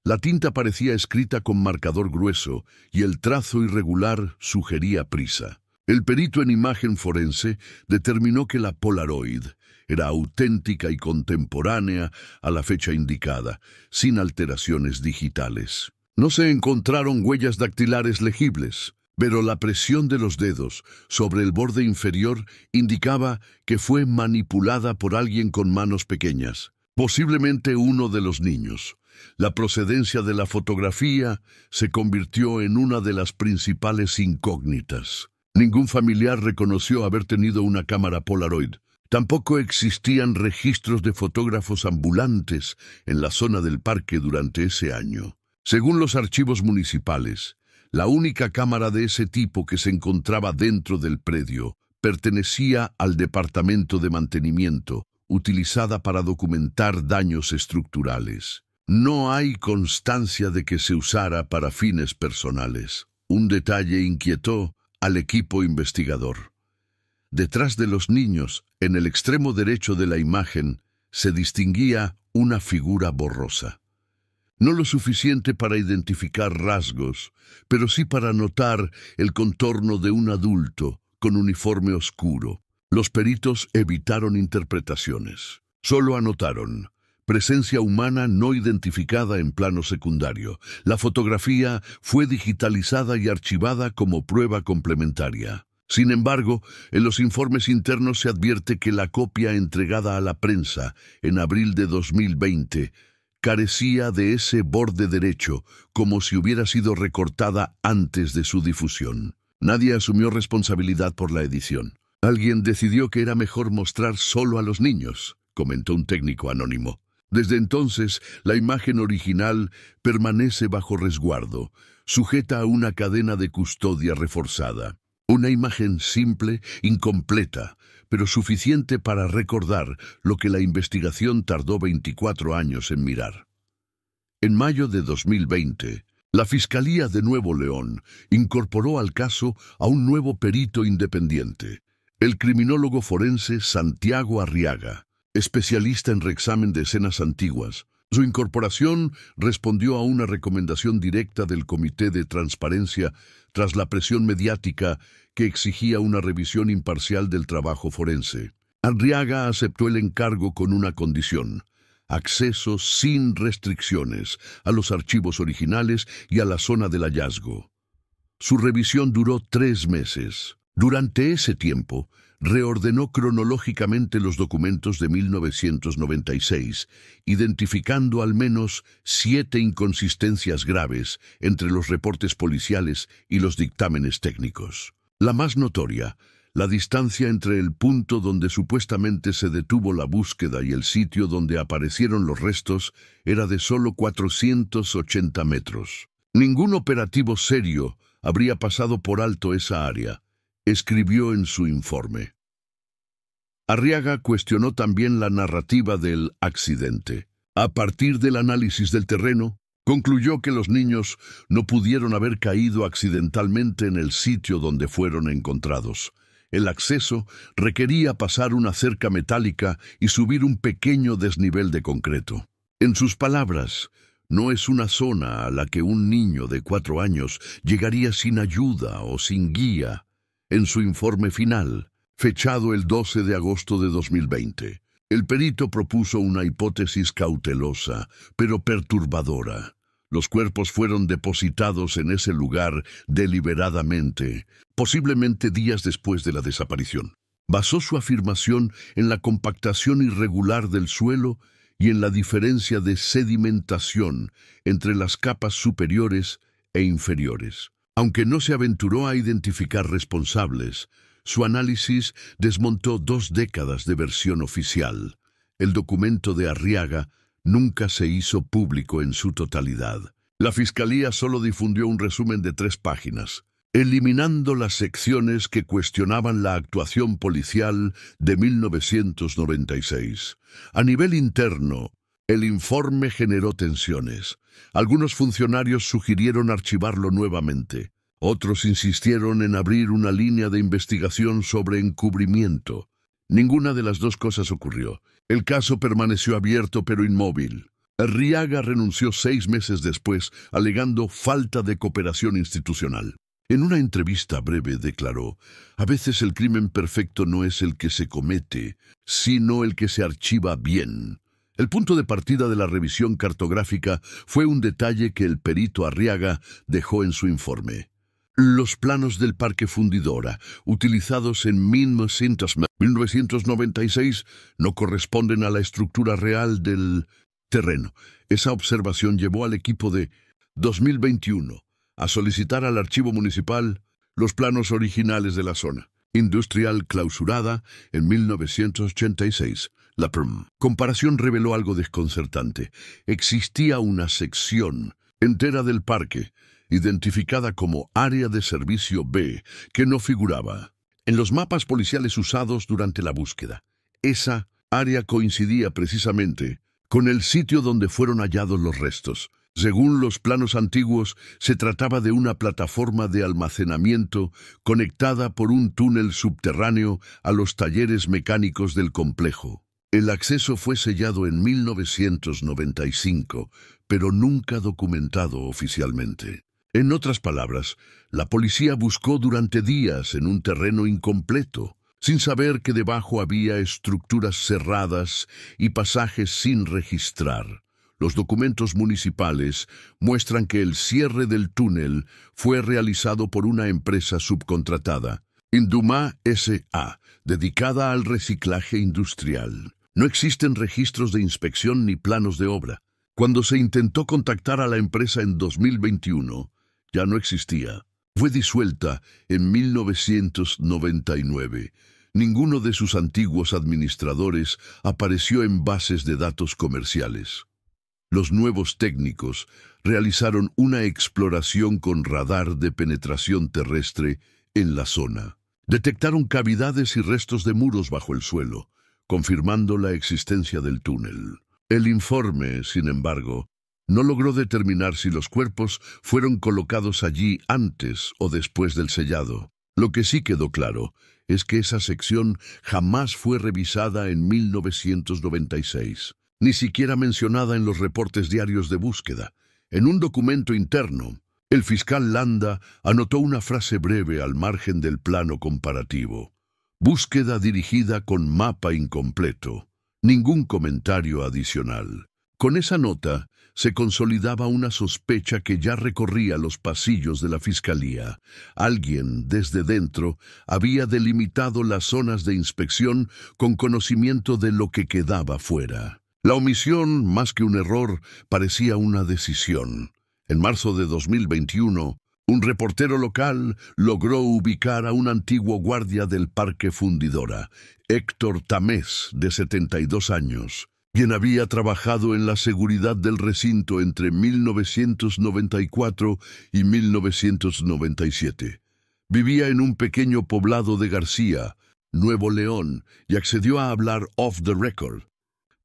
La tinta parecía escrita con marcador grueso y el trazo irregular sugería prisa. El perito en imagen forense determinó que la Polaroid era auténtica y contemporánea a la fecha indicada, sin alteraciones digitales. No se encontraron huellas dactilares legibles, pero la presión de los dedos sobre el borde inferior indicaba que fue manipulada por alguien con manos pequeñas, posiblemente uno de los niños. La procedencia de la fotografía se convirtió en una de las principales incógnitas. Ningún familiar reconoció haber tenido una cámara Polaroid. Tampoco existían registros de fotógrafos ambulantes en la zona del parque durante ese año. Según los archivos municipales, la única cámara de ese tipo que se encontraba dentro del predio pertenecía al Departamento de Mantenimiento, utilizada para documentar daños estructurales. No hay constancia de que se usara para fines personales. Un detalle inquietó al equipo investigador. Detrás de los niños, en el extremo derecho de la imagen, se distinguía una figura borrosa. No lo suficiente para identificar rasgos, pero sí para notar el contorno de un adulto con uniforme oscuro. Los peritos evitaron interpretaciones. Solo anotaron: presencia humana no identificada en plano secundario. La fotografía fue digitalizada y archivada como prueba complementaria. Sin embargo, en los informes internos se advierte que la copia entregada a la prensa en abril de 2020 carecía de ese borde derecho, como si hubiera sido recortada antes de su difusión. Nadie asumió responsabilidad por la edición. Alguien decidió que era mejor mostrar solo a los niños, comentó un técnico anónimo. Desde entonces, la imagen original permanece bajo resguardo, sujeta a una cadena de custodia reforzada. Una imagen simple, incompleta, pero suficiente para recordar lo que la investigación tardó 24 años en mirar. En mayo de 2020, la Fiscalía de Nuevo León incorporó al caso a un nuevo perito independiente, el criminólogo forense Santiago Arriaga, especialista en reexamen de escenas antiguas. Su incorporación respondió a una recomendación directa del Comité de Transparencia tras la presión mediática que exigía una revisión imparcial del trabajo forense. Arriaga aceptó el encargo con una condición: acceso sin restricciones a los archivos originales y a la zona del hallazgo. Su revisión duró 3 meses. Durante ese tiempo, reordenó cronológicamente los documentos de 1996, identificando al menos 7 inconsistencias graves entre los reportes policiales y los dictámenes técnicos. La más notoria: la distancia entre el punto donde supuestamente se detuvo la búsqueda y el sitio donde aparecieron los restos era de solo 480 metros. Ningún operativo serio habría pasado por alto esa área, escribió en su informe. Arriaga cuestionó también la narrativa del accidente. A partir del análisis del terreno, concluyó que los niños no pudieron haber caído accidentalmente en el sitio donde fueron encontrados. El acceso requería pasar una cerca metálica y subir un pequeño desnivel de concreto. En sus palabras, no es una zona a la que un niño de 4 años llegaría sin ayuda o sin guía. En su informe final, fechado el 12 de agosto de 2020, el perito propuso una hipótesis cautelosa, pero perturbadora. Los cuerpos fueron depositados en ese lugar deliberadamente, posiblemente días después de la desaparición. Basó su afirmación en la compactación irregular del suelo y en la diferencia de sedimentación entre las capas superiores e inferiores. Aunque no se aventuró a identificar responsables, su análisis desmontó 2 décadas de versión oficial. El documento de Arriaga nunca se hizo público en su totalidad. La Fiscalía solo difundió un resumen de 3 páginas, eliminando las secciones que cuestionaban la actuación policial de 1996. A nivel interno, el informe generó tensiones. Algunos funcionarios sugirieron archivarlo nuevamente. Otros insistieron en abrir una línea de investigación sobre encubrimiento. Ninguna de las 2 cosas ocurrió. El caso permaneció abierto pero inmóvil. Arriaga renunció 6 meses después, alegando falta de cooperación institucional. En una entrevista breve declaró: a veces el crimen perfecto no es el que se comete, sino el que se archiva bien. El punto de partida de la revisión cartográfica fue un detalle que el perito Arriaga dejó en su informe. Los planos del Parque Fundidora, utilizados en 1996, no corresponden a la estructura real del terreno. Esa observación llevó al equipo de 2021 a solicitar al Archivo Municipal los planos originales de la zona industrial clausurada en 1986. La comparación reveló algo desconcertante. Existía una sección entera del parque, identificada como Área de Servicio B, que no figuraba. en los mapas policiales usados durante la búsqueda. Esa área coincidía precisamente con el sitio donde fueron hallados los restos. Según los planos antiguos, se trataba de una plataforma de almacenamiento conectada por un túnel subterráneo a los talleres mecánicos del complejo. El acceso fue sellado en 1995, pero nunca documentado oficialmente. En otras palabras, la policía buscó durante días en un terreno incompleto, sin saber que debajo había estructuras cerradas y pasajes sin registrar. Los documentos municipales muestran que el cierre del túnel fue realizado por una empresa subcontratada, Induma S.A., dedicada al reciclaje industrial. No existen registros de inspección ni planos de obra. Cuando se intentó contactar a la empresa en 2021, ya no existía. Fue disuelta en 1999. Ninguno de sus antiguos administradores apareció en bases de datos comerciales. Los nuevos técnicos realizaron una exploración con radar de penetración terrestre en la zona. Detectaron cavidades y restos de muros bajo el suelo, confirmando la existencia del túnel. El informe, sin embargo, no logró determinar si los cuerpos fueron colocados allí antes o después del sellado. Lo que sí quedó claro es que esa sección jamás fue revisada en 1996. Ni siquiera mencionada en los reportes diarios de búsqueda. En un documento interno, el fiscal Landa anotó una frase breve al margen del plano comparativo. Búsqueda dirigida con mapa incompleto. Ningún comentario adicional. Con esa nota, se consolidaba una sospecha que ya recorría los pasillos de la fiscalía. Alguien, desde dentro, había delimitado las zonas de inspección con conocimiento de lo que quedaba fuera. La omisión, más que un error, parecía una decisión. En marzo de 2021, un reportero local logró ubicar a un antiguo guardia del Parque Fundidora, Héctor Tamés, de 72 años, quien había trabajado en la seguridad del recinto entre 1994 y 1997. Vivía en un pequeño poblado de García, Nuevo León, y accedió a hablar off the record,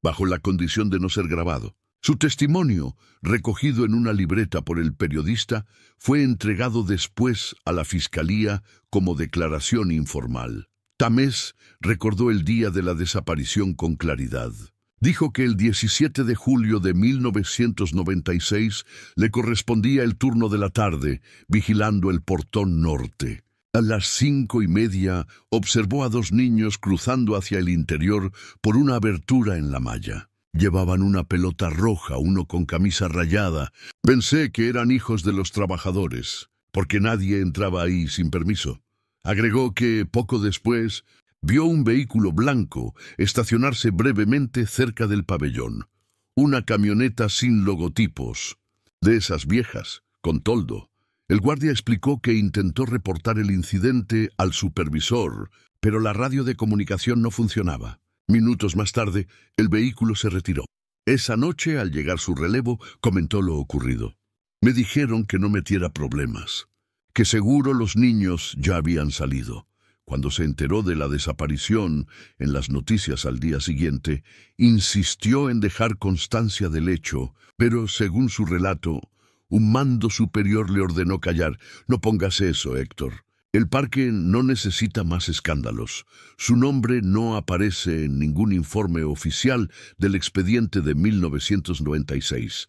bajo la condición de no ser grabado. Su testimonio, recogido en una libreta por el periodista, fue entregado después a la fiscalía como declaración informal. Tamés recordó el día de la desaparición con claridad. Dijo que el 17 de julio de 1996 le correspondía el turno de la tarde, vigilando el portón norte. A las 5:30 observó a dos niños cruzando hacia el interior por una abertura en la malla. Llevaban una pelota roja, uno con camisa rayada. Pensé que eran hijos de los trabajadores, porque nadie entraba ahí sin permiso. Agregó que, poco después, vio un vehículo blanco estacionarse brevemente cerca del pabellón. Una camioneta sin logotipos, de esas viejas, con toldo. El guardia explicó que intentó reportar el incidente al supervisor, pero la radio de comunicación no funcionaba. Minutos más tarde, el vehículo se retiró. Esa noche, al llegar su relevo, comentó lo ocurrido. Me dijeron que no metiera problemas, que seguro los niños ya habían salido. Cuando se enteró de la desaparición en las noticias al día siguiente, insistió en dejar constancia del hecho, pero, según su relato, un mando superior le ordenó callar. No pongas eso, Héctor. El parque no necesita más escándalos. Su nombre no aparece en ningún informe oficial del expediente de 1996.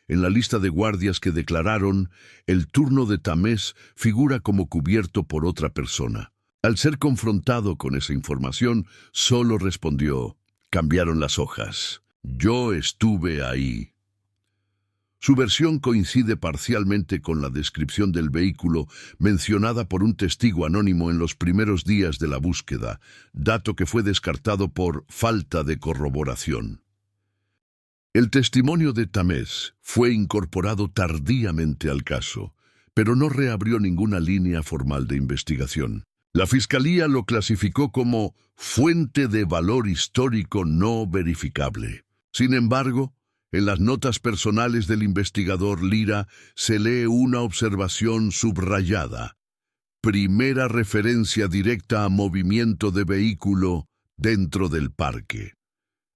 En la lista de guardias que declararon, el turno de Tamés figura como cubierto por otra persona. Al ser confrontado con esa información, solo respondió: cambiaron las hojas. Yo estuve ahí. Su versión coincide parcialmente con la descripción del vehículo mencionada por un testigo anónimo en los primeros días de la búsqueda, dato que fue descartado por falta de corroboración. El testimonio de Tamés fue incorporado tardíamente al caso, pero no reabrió ninguna línea formal de investigación. La Fiscalía lo clasificó como fuente de valor histórico no verificable. Sin embargo, en las notas personales del investigador Lira se lee una observación subrayada. primera referencia directa a movimiento de vehículo dentro del parque.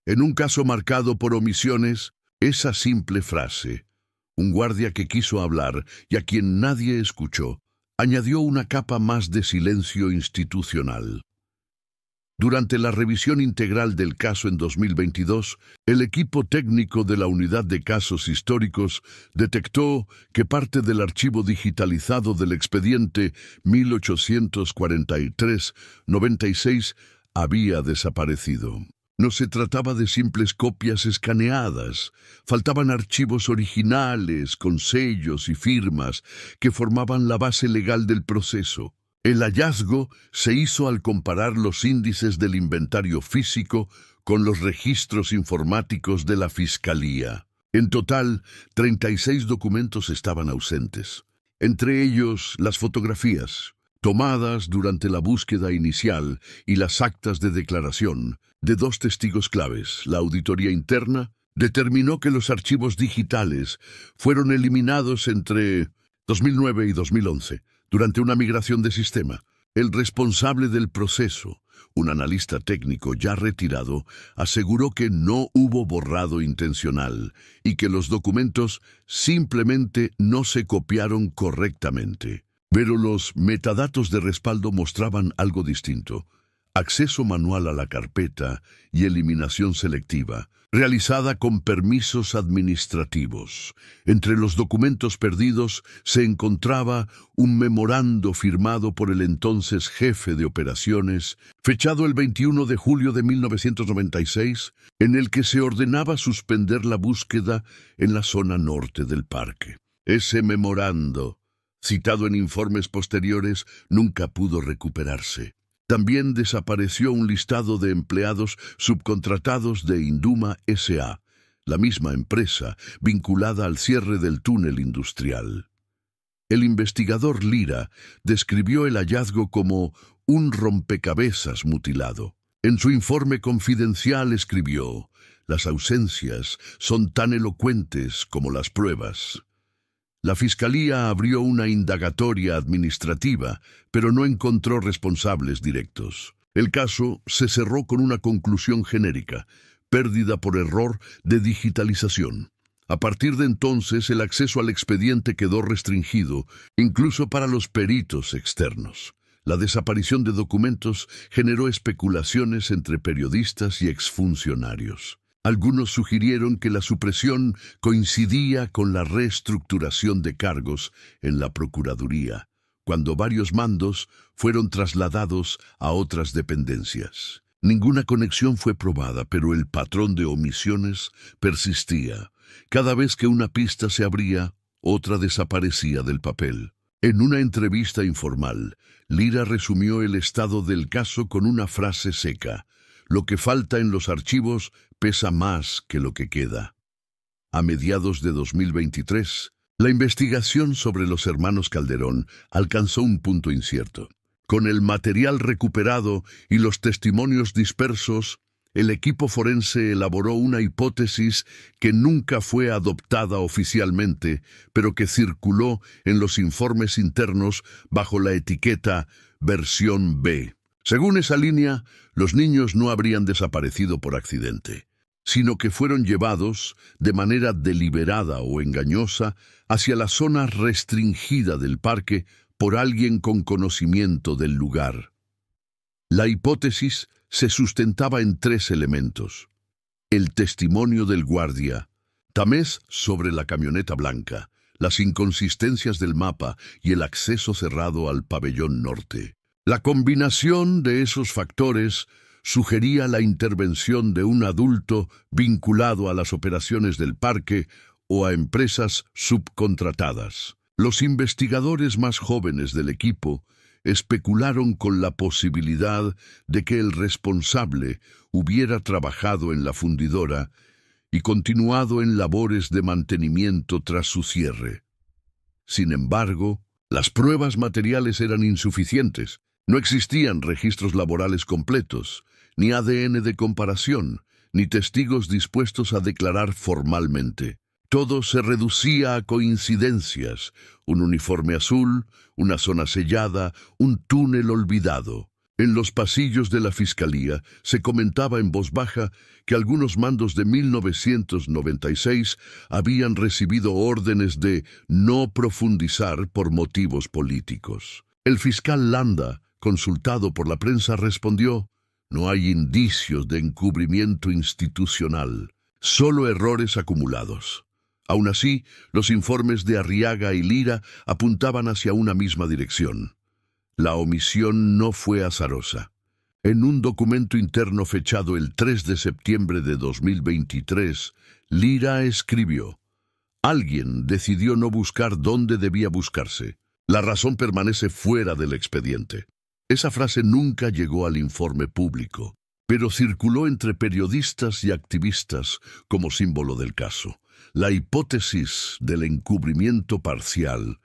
En un caso marcado por omisiones, esa simple frase, un guardia que quiso hablar y a quien nadie escuchó, añadió una capa más de silencio institucional. Durante la revisión integral del caso en 2022, el equipo técnico de la Unidad de Casos Históricos detectó que parte del archivo digitalizado del expediente 1843-96 había desaparecido. No se trataba de simples copias escaneadas, faltaban archivos originales con sellos y firmas que formaban la base legal del proceso. El hallazgo se hizo al comparar los índices del inventario físico con los registros informáticos de la Fiscalía. En total, 36 documentos estaban ausentes. Entre ellos, las fotografías, tomadas durante la búsqueda inicial, y las actas de declaración de dos testigos claves. La auditoría interna determinó que los archivos digitales fueron eliminados entre 2009 y 2011, durante una migración de sistema. El responsable del proceso, un analista técnico ya retirado, aseguró que no hubo borrado intencional y que los documentos simplemente no se copiaron correctamente. Pero los metadatos de respaldo mostraban algo distinto: acceso manual a la carpeta y eliminación selectiva, realizada con permisos administrativos. Entre los documentos perdidos se encontraba un memorando firmado por el entonces jefe de operaciones, fechado el 21 de julio de 1996, en el que se ordenaba suspender la búsqueda en la zona norte del parque. Ese memorando, citado en informes posteriores, nunca pudo recuperarse. También desapareció un listado de empleados subcontratados de Induma S.A., la misma empresa vinculada al cierre del túnel industrial. El investigador Lira describió el hallazgo como un rompecabezas mutilado. En su informe confidencial escribió: «Las ausencias son tan elocuentes como las pruebas». La Fiscalía abrió una indagatoria administrativa, pero no encontró responsables directos. El caso se cerró con una conclusión genérica: pérdida por error de digitalización. A partir de entonces, el acceso al expediente quedó restringido, incluso para los peritos externos. La desaparición de documentos generó especulaciones entre periodistas y exfuncionarios. Algunos sugirieron que la supresión coincidía con la reestructuración de cargos en la Procuraduría, cuando varios mandos fueron trasladados a otras dependencias. Ninguna conexión fue probada, pero el patrón de omisiones persistía. Cada vez que una pista se abría, otra desaparecía del papel. En una entrevista informal, Lira resumió el estado del caso con una frase seca: «Lo que falta en los archivos pesa más que lo que queda». A mediados de 2023, la investigación sobre los hermanos Calderón alcanzó un punto incierto. Con el material recuperado y los testimonios dispersos, el equipo forense elaboró una hipótesis que nunca fue adoptada oficialmente, pero que circuló en los informes internos bajo la etiqueta Versión B. Según esa línea, los niños no habrían desaparecido por accidente, sino que fueron llevados, de manera deliberada o engañosa, hacia la zona restringida del parque por alguien con conocimiento del lugar. La hipótesis se sustentaba en 3 elementos: el testimonio del guardia, tamés sobre la camioneta blanca, las inconsistencias del mapa y el acceso cerrado al pabellón norte. La combinación de esos factores sugería la intervención de un adulto vinculado a las operaciones del parque o a empresas subcontratadas. Los investigadores más jóvenes del equipo especularon con la posibilidad de que el responsable hubiera trabajado en la fundidora y continuado en labores de mantenimiento tras su cierre. Sin embargo, las pruebas materiales eran insuficientes. No existían registros laborales completos, ni ADN de comparación, ni testigos dispuestos a declarar formalmente. Todo se reducía a coincidencias: un uniforme azul, una zona sellada, un túnel olvidado. En los pasillos de la Fiscalía se comentaba en voz baja que algunos mandos de 1996 habían recibido órdenes de no profundizar por motivos políticos. El fiscal Landa, consultado por la prensa, respondió: no hay indicios de encubrimiento institucional, solo errores acumulados. Aún así, los informes de Arriaga y Lira apuntaban hacia una misma dirección. La omisión no fue azarosa. En un documento interno fechado el 3 de septiembre de 2023, Lira escribió: alguien decidió no buscar donde debía buscarse. La razón permanece fuera del expediente. Esa frase nunca llegó al informe público, pero circuló entre periodistas y activistas como símbolo del caso. La hipótesis del encubrimiento parcial,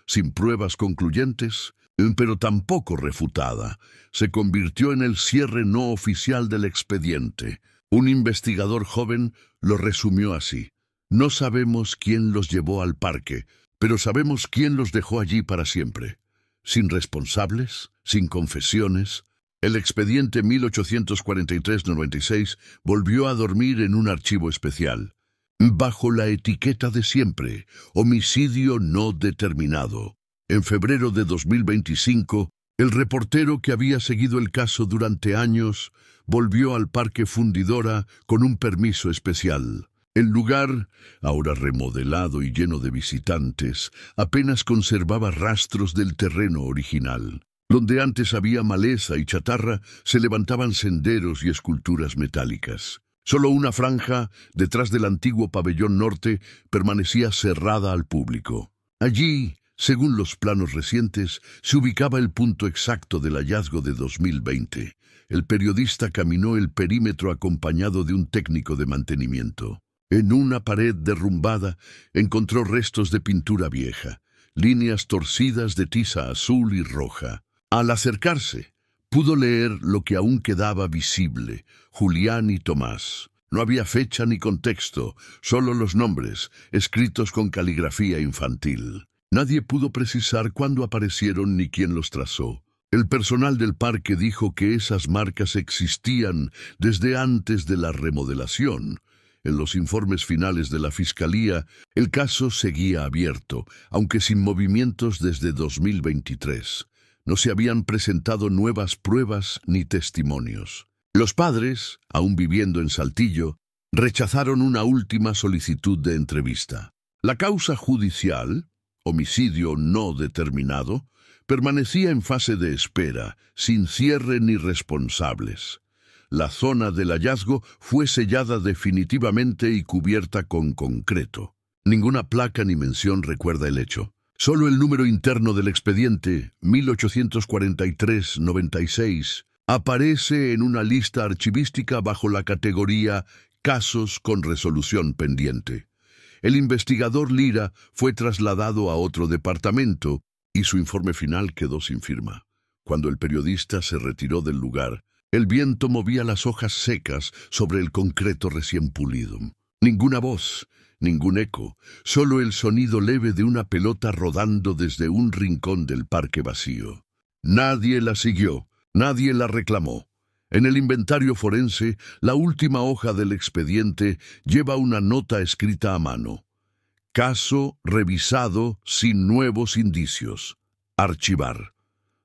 sin pruebas concluyentes, pero tampoco refutada, se convirtió en el cierre no oficial del expediente. Un investigador joven lo resumió así: no sabemos quién los llevó al parque, pero sabemos quién los dejó allí para siempre. Sin responsables, sin confesiones, el expediente 1843-96 volvió a dormir en un archivo especial, bajo la etiqueta de siempre: homicidio no determinado. En febrero de 2025, el reportero que había seguido el caso durante años volvió al Parque Fundidora con un permiso especial. El lugar, ahora remodelado y lleno de visitantes, apenas conservaba rastros del terreno original. Donde antes había maleza y chatarra, se levantaban senderos y esculturas metálicas. Solo una franja, detrás del antiguo pabellón norte, permanecía cerrada al público. Allí, según los planos recientes, se ubicaba el punto exacto del hallazgo de 2020. El periodista caminó el perímetro acompañado de un técnico de mantenimiento. En una pared derrumbada encontró restos de pintura vieja, líneas torcidas de tiza azul y roja. Al acercarse, pudo leer lo que aún quedaba visible: Julián y Tomás. No había fecha ni contexto, solo los nombres, escritos con caligrafía infantil. Nadie pudo precisar cuándo aparecieron ni quién los trazó. El personal del parque dijo que esas marcas existían desde antes de la remodelación. En los informes finales de la Fiscalía, el caso seguía abierto, aunque sin movimientos desde 2023. No se habían presentado nuevas pruebas ni testimonios. Los padres, aún viviendo en Saltillo, rechazaron una última solicitud de entrevista. La causa judicial, homicidio no determinado, permanecía en fase de espera, sin cierre ni responsables. La zona del hallazgo fue sellada definitivamente y cubierta con concreto. Ninguna placa ni mención recuerda el hecho. Solo el número interno del expediente, 1843-96, aparece en una lista archivística bajo la categoría Casos con resolución pendiente. El investigador Lira fue trasladado a otro departamento y su informe final quedó sin firma. Cuando el periodista se retiró del lugar, el viento movía las hojas secas sobre el concreto recién pulido. Ninguna voz, ningún eco, solo el sonido leve de una pelota rodando desde un rincón del parque vacío. Nadie la siguió, nadie la reclamó. En el inventario forense, la última hoja del expediente lleva una nota escrita a mano: caso revisado sin nuevos indicios. Archivar.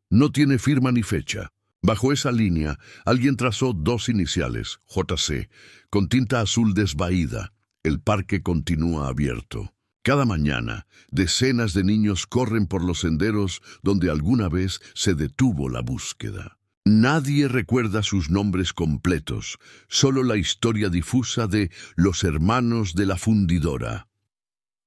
No tiene firma ni fecha. Bajo esa línea, alguien trazó dos iniciales, JC, con tinta azul desvaída. El parque continúa abierto. Cada mañana, decenas de niños corren por los senderos donde alguna vez se detuvo la búsqueda. Nadie recuerda sus nombres completos, solo la historia difusa de los hermanos de la fundidora.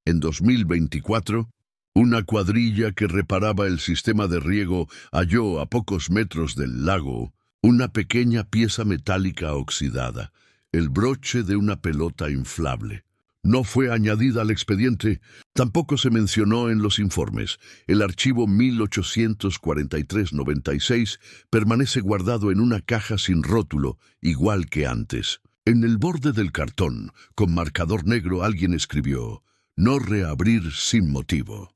En 2024, una cuadrilla que reparaba el sistema de riego halló a pocos metros del lago una pequeña pieza metálica oxidada, el broche de una pelota inflable. No fue añadida al expediente, tampoco se mencionó en los informes. El archivo 1843-96 permanece guardado en una caja sin rótulo, igual que antes. En el borde del cartón, con marcador negro, alguien escribió: «No reabrir sin motivo».